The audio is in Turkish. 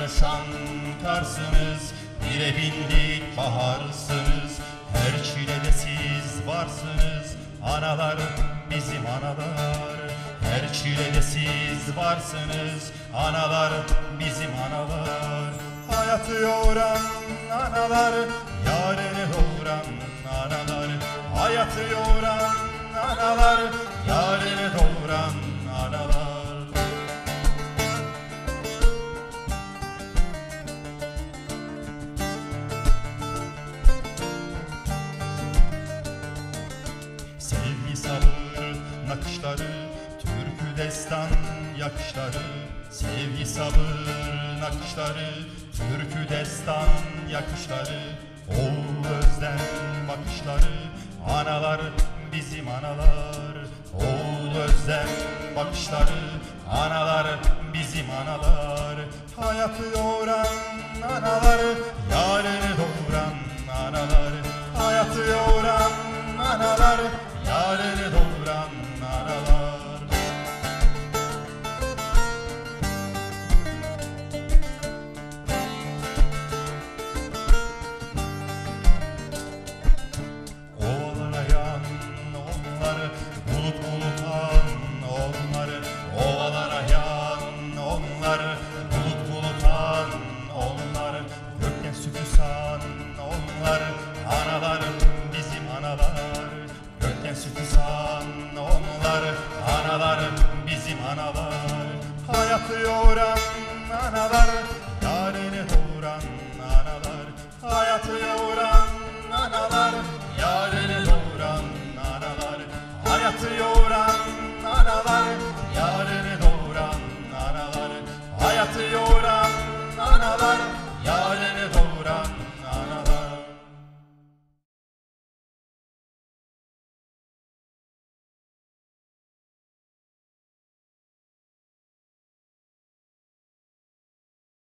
karışan karsınız, bire bindik baharsınız. Her çilede siz varsınız, analar bizim analar. Her çilede siz varsınız, analar bizim analar. Hayatı yoğuran analar, yarını doğuran analar. Hayatı yoğuran analar, yarını doğuran analar. Sevgi sabır nakışları, türkü destan yakışları. Sevgi sabır nakışları, türkü destan yakışları. Oğul özlem bakışları, analar bizim analar. Oğul özlem bakışları, analar bizim analar. Hayatı yoğuran analar, yarını doğuran analar. Hayatı yoğuran analar, yarını doğuran analar. Ovalara yan onlar, bulut bulutan onlar. Ovalara yan onlar, bulut bulutan onlar. Gökten sütüsan onlar, analar bizim analar. Gökten sütüsan onlar, analar bizim analar. Hayatı yoğuran analar, yarını doğuran analar. Hayatı yoğuran analar, yarını doğuran analar. Hayatı yoğuran